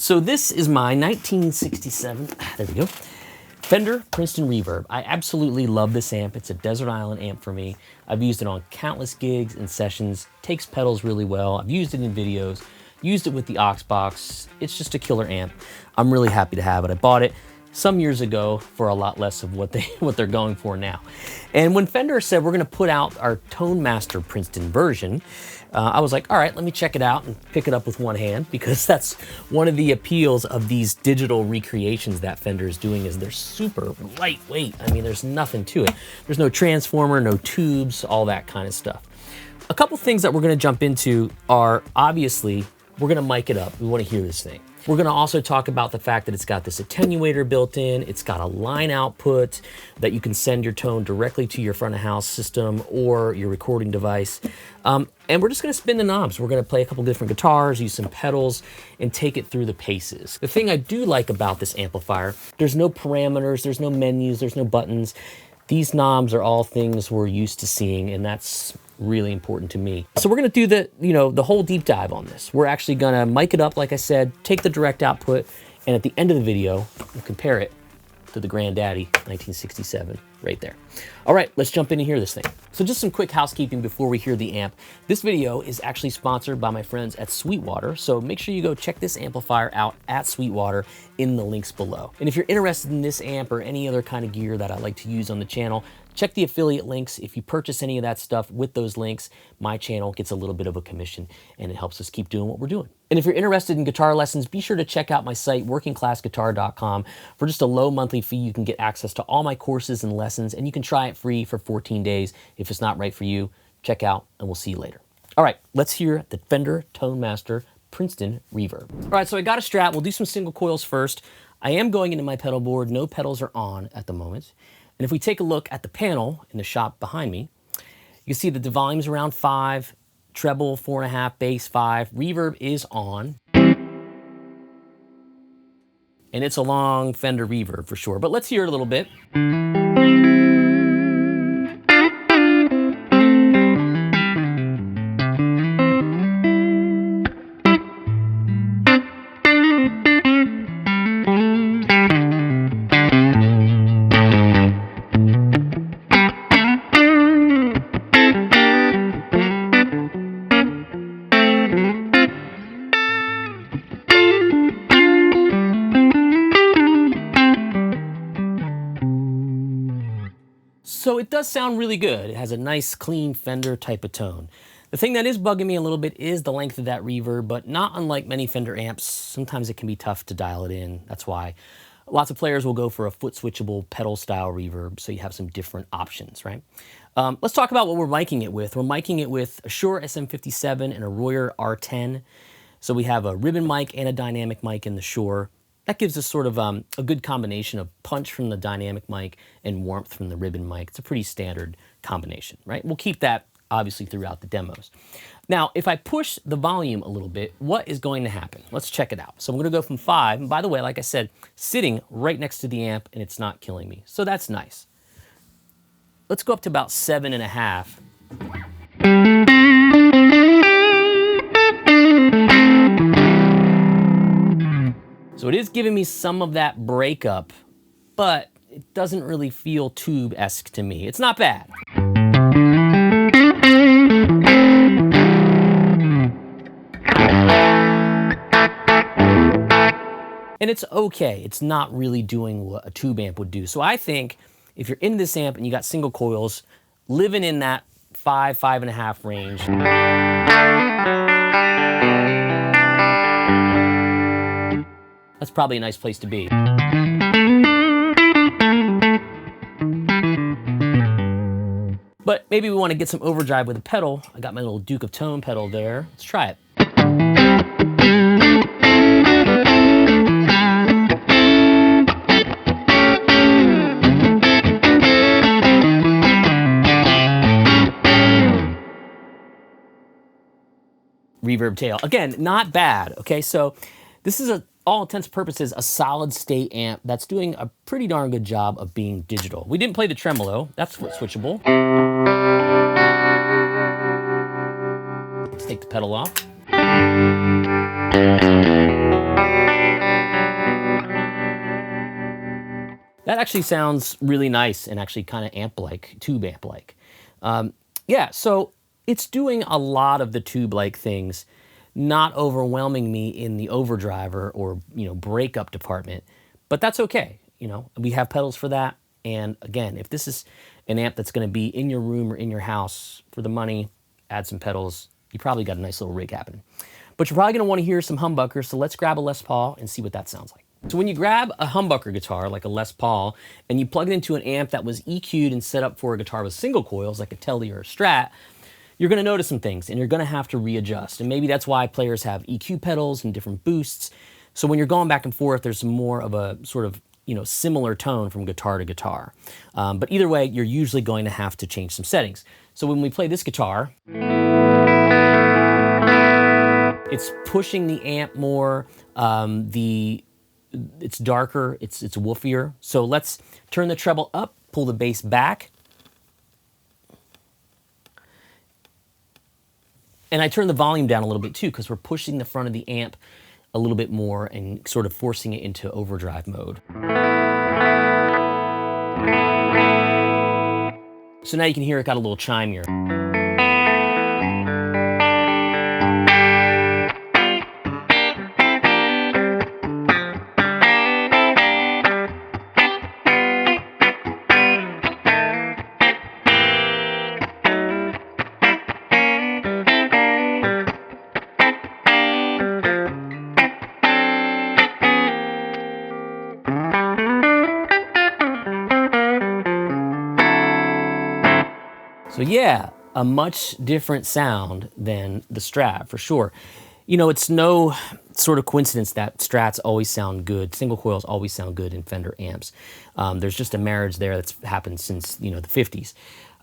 So this is my 1967, there we go, Fender Princeton Reverb. I absolutely love this amp. It's a desert island amp for me. I've used it on countless gigs and sessions. Takes pedals really well. I've used it in videos, used it with the aux box. It's just a killer amp. I'm really happy to have it. I bought it some years ago for a lot less of what they're going for now. And when Fender said we're gonna put out our Tone Master Princeton version, I was like, all right, let me check it out and pick it up with one hand, because that's one of the appeals of these digital recreations that Fender is doing, is they're super lightweight. I mean, there's nothing to it. There's no transformer, no tubes, all that kind of stuff. A couple things that we're gonna jump into are, obviously, we're gonna mic it up. We wanna hear this thing. We're gonna also talk about the fact that it's got this attenuator built in. It's got a line output that you can send your tone directly to your front of house system or your recording device. And we're just gonna spin the knobs. We're gonna play a couple different guitars, use some pedals, and take it through the paces. The thing I do like about this amplifier, there's no parameters, there's no menus, there's no buttons. These knobs are all things we're used to seeing, and that's really important to me. So we're gonna do the whole deep dive on this. We're actually gonna mic it up, like I said, take the direct output, and at the end of the video, we'll compare it to the Granddaddy 1967 right there. All right, let's jump in and hear this thing. So just some quick housekeeping before we hear the amp. This video is actually sponsored by my friends at Sweetwater, so make sure you go check this amplifier out at Sweetwater in the links below. And if you're interested in this amp or any other kind of gear that I like to use on the channel, check the affiliate links. If you purchase any of that stuff with those links, my channel gets a little bit of a commission, and it helps us keep doing what we're doing. And if you're interested in guitar lessons, be sure to check out my site, workingclassguitar.com. For just a low monthly fee, you can get access to all my courses and lessons, and you can try it free for 14 days. If it's not right for you, check out, and we'll see you later. All right, let's hear the Fender Tone Master Princeton Reverb. All right, so I got a Strat. We'll do some single coils first. I am going into my pedal board. No pedals are on at the moment. And if we take a look at the panel in the shop behind me, you can see that the volume's around 5, treble 4.5, bass 5, reverb is on. And it's a long Fender reverb for sure, but let's hear it a little bit. So it does sound really good. It has a nice, clean Fender type of tone. The thing that is bugging me a little bit is the length of that reverb, but not unlike many Fender amps, sometimes it can be tough to dial it in. That's why lots of players will go for a foot switchable pedal style reverb, so you have some different options, right? Let's talk about what we're miking it with. We're miking it with a Shure SM57 and a Royer R10. So we have a ribbon mic and a dynamic mic in the Shure. That gives us sort of a good combination of punch from the dynamic mic and warmth from the ribbon mic. It's a pretty standard combination, right? We'll keep that obviously throughout the demos. Now, if I push the volume a little bit, what is going to happen? Let's check it out. So I'm gonna go from 5, and by the way, like I said, sitting right next to the amp, and it's not killing me. So that's nice. Let's go up to about 7.5. So it is giving me some of that breakup, but it doesn't really feel tube-esque to me. It's not bad. And it's okay. It's not really doing what a tube amp would do. So I think if you're into this amp and you got single coils, living in that 5, 5.5 range, that's probably a nice place to be. But maybe we want to get some overdrive with a pedal. I got my little Duke of Tone pedal there. Let's try it. Reverb tail. Again, not bad, okay? So this is all intents and purposes, a solid state amp that's doing a pretty darn good job of being digital. We didn't play the tremolo. That's switchable. Let's take the pedal off. That actually sounds really nice and actually kind of amp-like, tube amp-like. Yeah, so it's doing a lot of the tube-like things, not overwhelming me in the overdrive or breakup department, but that's okay. We have pedals for that. And again, if this is an amp that's going to be in your room or in your house for the money, add some pedals, you probably got a nice little rig happening. But you're probably going to want to hear some humbuckers, so let's grab a Les Paul and see what that sounds like. So when you grab a humbucker guitar, like a Les Paul, and you plug it into an amp that was EQ'd and set up for a guitar with single coils, like a Tele or a Strat, you're going to notice some things, and you're going to have to readjust. And maybe that's why players have EQ pedals and different boosts. So when you're going back and forth, there's more of a sort of similar tone from guitar to guitar. But either way, you're usually going to have to change some settings. So when we play this guitar, it's pushing the amp more. It's darker, it's woofier. So let's turn the treble up, pull the bass back. And I turn the volume down a little bit too, because we're pushing the front of the amp a little bit more and sort of forcing it into overdrive mode. So now you can hear it got a little chimier. So yeah, a much different sound than the Strat, for sure. It's no sort of coincidence that Strats always sound good, single coils always sound good in Fender amps. There's just a marriage there that's happened since, the 50s.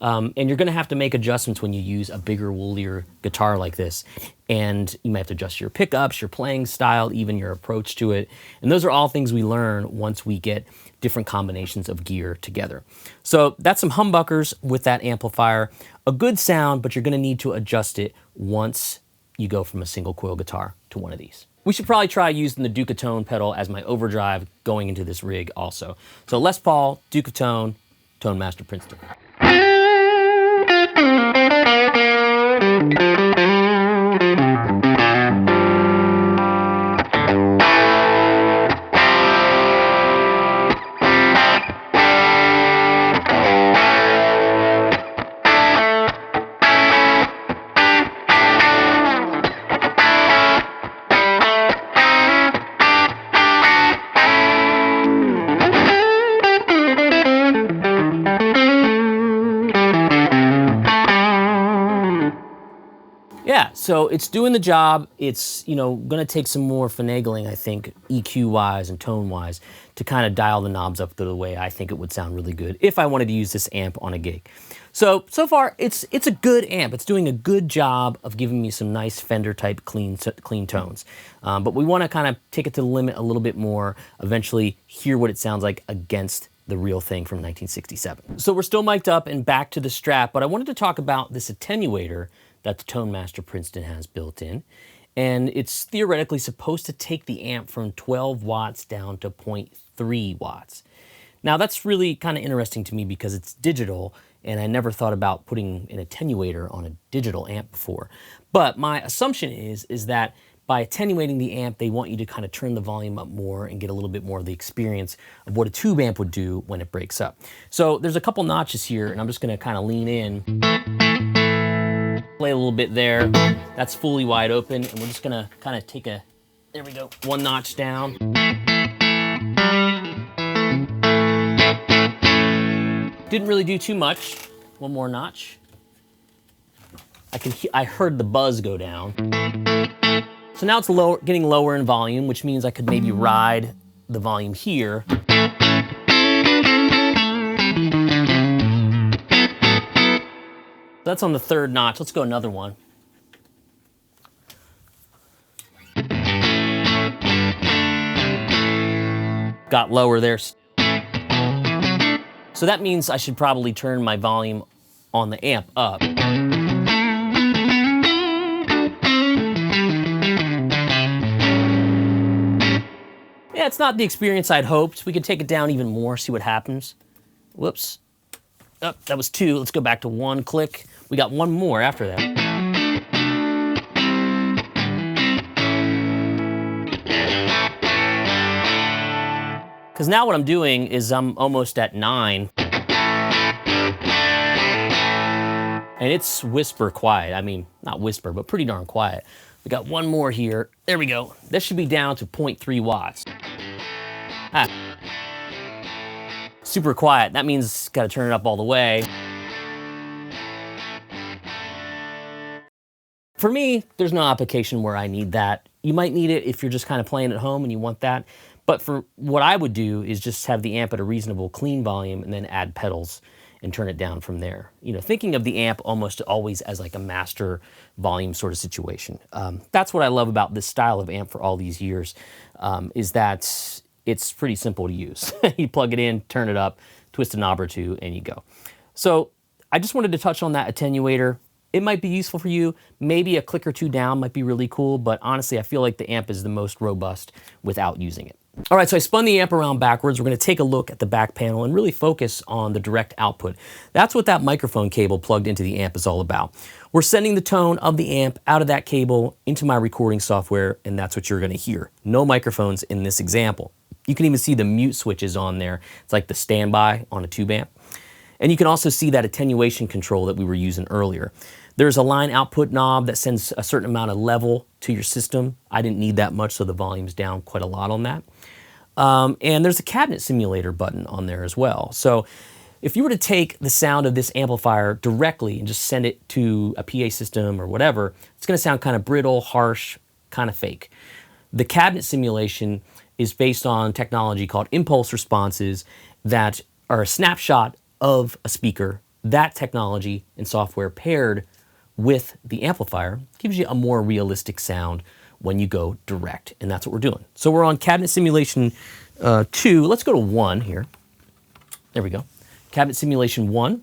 And you're gonna have to make adjustments when you use a bigger, woolier guitar like this. And you might have to adjust your pickups, your playing style, even your approach to it. And those are all things we learn once we get different combinations of gear together. So that's some humbuckers with that amplifier. A good sound, but you're gonna need to adjust it once you go from a single coil guitar to one of these. We should probably try using the Duke of Tone pedal as my overdrive going into this rig also. So Les Paul, Duke of Tone, Tone Master Princeton. Yeah, so it's doing the job. It's, gonna take some more finagling, I think, EQ-wise and tone-wise, to kind of dial the knobs up to the way I think it would sound really good if I wanted to use this amp on a gig. So far, it's a good amp. It's doing a good job of giving me some nice Fender-type clean tones. But we wanna kind of take it to the limit a little bit more, eventually hear what it sounds like against the real thing from 1967. So we're still mic'd up and back to the Strat, but I wanted to talk about this attenuator that the Tone Master Princeton has built in. And it's theoretically supposed to take the amp from 12 watts down to 0.3 watts. Now that's really kind of interesting to me because it's digital and I never thought about putting an attenuator on a digital amp before. But my assumption is that by attenuating the amp, they want you to kind of turn the volume up more and get a little bit more of the experience of what a tube amp would do when it breaks up. So there's a couple notches here and I'm just gonna kind of lean in. Play a little bit there. That's fully wide open, and we're just gonna kind of take there we go, one notch down. Didn't really do too much. One more notch. I heard the buzz go down. So now it's getting lower in volume, which means I could maybe ride the volume here. That's on the third notch. Let's go another one. Got lower there. So that means I should probably turn my volume on the amp up. Yeah, it's not the experience I'd hoped. We could take it down even more, see what happens. Whoops. Oh, that was 2. Let's go back to 1 click. We got 1 more after that. Because now what I'm doing is I'm almost at 9. And it's whisper quiet. I mean, not whisper, but pretty darn quiet. We got 1 more here. There we go. This should be down to 0.3 watts. Ah. Super quiet. That means got to turn it up all the way. For me, there's no application where I need that. You might need it if you're just kind of playing at home and you want that. But for what I would do is just have the amp at a reasonable clean volume and then add pedals and turn it down from there. You know, thinking of the amp almost always as like a master volume sort of situation. That's what I love about this style of amp for all these years, is that it's pretty simple to use. You plug it in, turn it up, twist a knob or 2, and you go. So I just wanted to touch on that attenuator. It might be useful for you. Maybe a click or 2 down might be really cool, but honestly, I feel like the amp is the most robust without using it. All right, so I spun the amp around backwards. We're gonna take a look at the back panel and really focus on the direct output. That's what that microphone cable plugged into the amp is all about. We're sending the tone of the amp out of that cable into my recording software, and that's what you're gonna hear. No microphones in this example. You can even see the mute switches on there. It's like the standby on a tube amp. And you can also see that attenuation control that we were using earlier. There's a line output knob that sends a certain amount of level to your system. I didn't need that much, so the volume's down quite a lot on that. And there's a cabinet simulator button on there as well. So if you were to take the sound of this amplifier directly and just send it to a PA system or whatever, it's gonna sound kind of brittle, harsh, kind of fake. The cabinet simulation is based on technology called impulse responses that are a snapshot of a speaker. That technology and software paired with the amplifier gives you a more realistic sound when you go direct, and that's what we're doing. So we're on cabinet simulation 2. Let's go to 1 here. There we go. Cabinet simulation 1.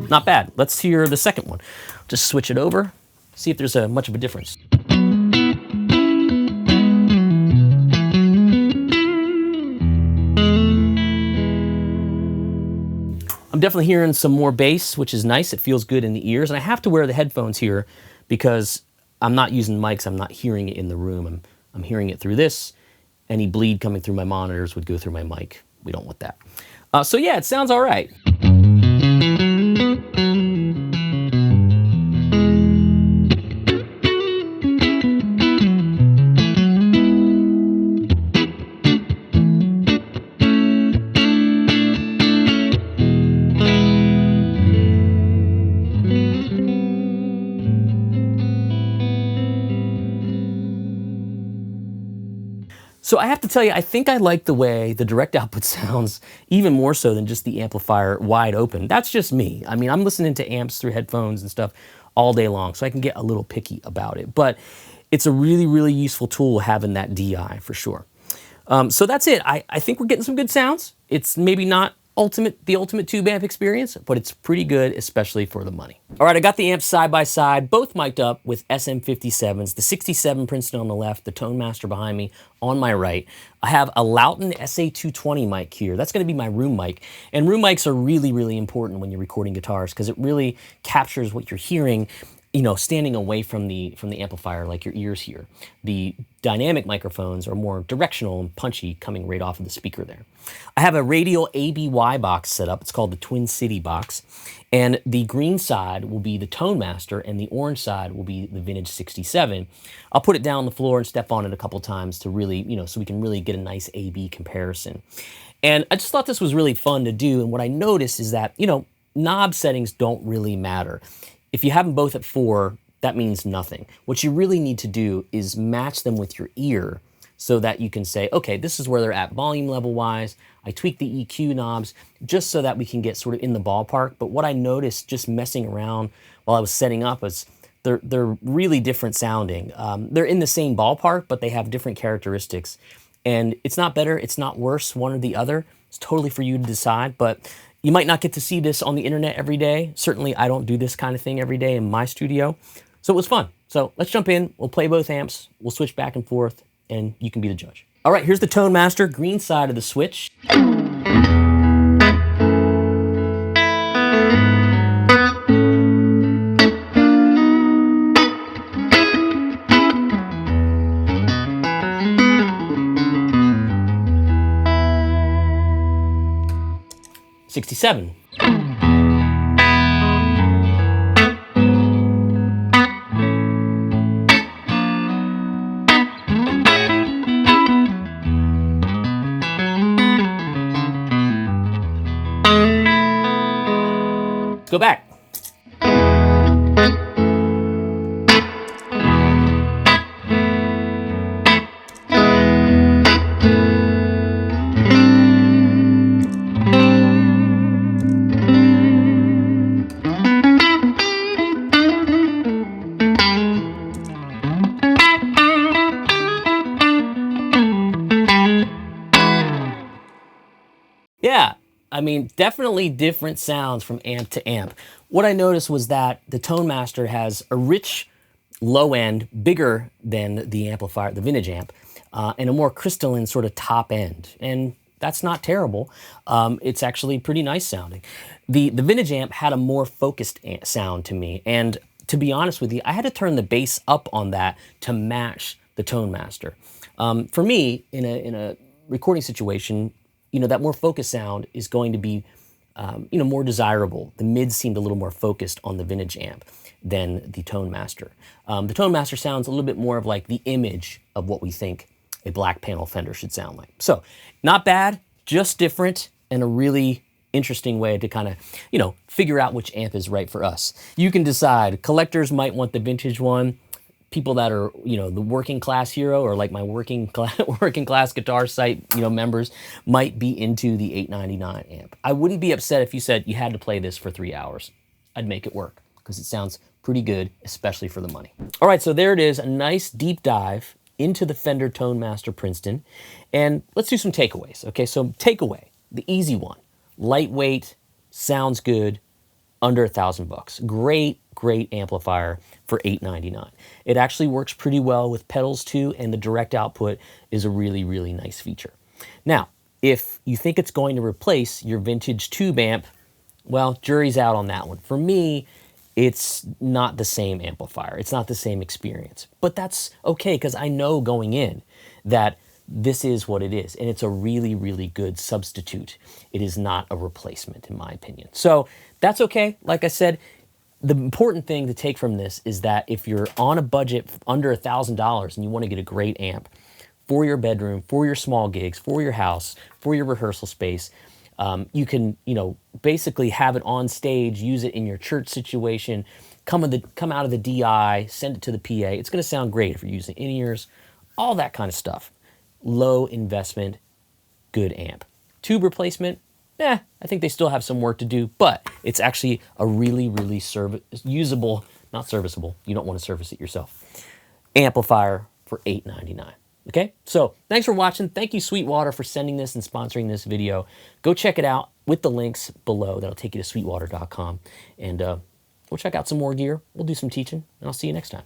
Not bad. Let's hear the second one. Just switch it over, see if there's much of a difference. I'm definitely hearing some more bass, which is nice. It feels good in the ears. And I have to wear the headphones here because I'm not using mics. I'm not hearing it in the room. I'm hearing it through this. Any bleed coming through my monitors would go through my mic. We don't want that. So yeah, it sounds all right. So I have to tell you, I think I like the way the direct output sounds even more so than just the amplifier wide open. That's just me. I mean, I'm listening to amps through headphones and stuff all day long, so I can get a little picky about it. But it's a really, really useful tool having that DI for sure. So that's it. I think we're getting some good sounds. It's maybe not the ultimate tube amp experience, but it's pretty good, especially for the money. All right, I got the amps side by side, both mic'd up with SM57s, the 67 Princeton on the left, the Tone Master behind me on my right. I have a Lauten SA220 mic here. That's gonna be my room mic. And room mics are really, really important when you're recording guitars because it really captures what you're hearing, you know, standing away from the amplifier like your ears hear. The dynamic microphones are more directional and punchy coming right off of the speaker there. I have a Radial ABY box set up. It's called the Twin City box. And the green side will be the Tone Master and the orange side will be the Vintage 67. I'll put it down on the floor and step on it a couple times to really, you know, so we can really get a nice A-B comparison. And I just thought this was really fun to do. And what I noticed is that, you know, knob settings don't really matter. If you have them both at 4, that means nothing. What you really need to do is match them with your ear so that you can say, okay, this is where they're at volume level wise. I tweak the EQ knobs just so that we can get sort of in the ballpark. But what I noticed just messing around while I was setting up is they're really different sounding. They're in the same ballpark, but they have different characteristics. And it's not better, it's not worse, one or the other. It's totally for you to decide, but you might not get to see this on the internet every day. Certainly, I don't do this kind of thing every day in my studio. So it was fun. So let's jump in, we'll play both amps, we'll switch back and forth, and you can be the judge. All right, here's the Tone Master, green side of the switch. '67. Go back. Yeah, I mean, definitely different sounds from amp to amp. What I noticed was that the Tone Master has a rich low end, bigger than the amplifier, the vintage amp, and a more crystalline sort of top end. And that's not terrible. It's actually pretty nice sounding. The vintage amp had a more focused sound to me. And to be honest with you, I had to turn the bass up on that to match the Tone Master. For me, in a recording situation, you know, that more focused sound is going to be, you know, more desirable. The mids seemed a little more focused on the vintage amp than the Tone Master. The Tone Master sounds a little bit more of like the image of what we think a black panel Fender should sound like. So, not bad, just different, and a really interesting way to kind of, you know, figure out which amp is right for us. You can decide. Collectors might want the vintage one. People that are, you know, the working class hero, or like my working class guitar site, you know, members might be into the 899 amp. I wouldn't be upset if you said you had to play this for 3 hours. I'd make it work because it sounds pretty good, especially for the money. All right, so there it is, a nice deep dive into the Fender Tone Master Princeton. And let's do some takeaways. Okay, so takeaway, the easy one, lightweight, sounds good, under $1,000. Great amplifier for $899. It actually works pretty well with pedals too, and the direct output is a really nice feature. Now, if you think it's going to replace your vintage tube amp, well, jury's out on that one. For me, it's not the same amplifier. It's not the same experience. But that's okay, because I know going in that this is what it is, and it's a really good substitute. It is not a replacement, in my opinion. So that's okay. Like I said, the important thing to take from this is that if you're on a budget under $1,000 and you want to get a great amp for your bedroom, for your small gigs, for your house, for your rehearsal space, you can, you know, basically have it on stage, use it in your church situation, come out of the DI, send it to the PA. It's going to sound great if you're using in-ears, all that kind of stuff. Low investment, good amp. Tube replacement, I think they still have some work to do, but it's actually a really usable, not serviceable, you don't want to service it yourself, amplifier for $899. Okay, so thanks for watching. Thank you, Sweetwater, for sending this and sponsoring this video. Go check it out with the links below. That'll take you to sweetwater.com. And we'll check out some more gear. We'll do some teaching, and I'll see you next time.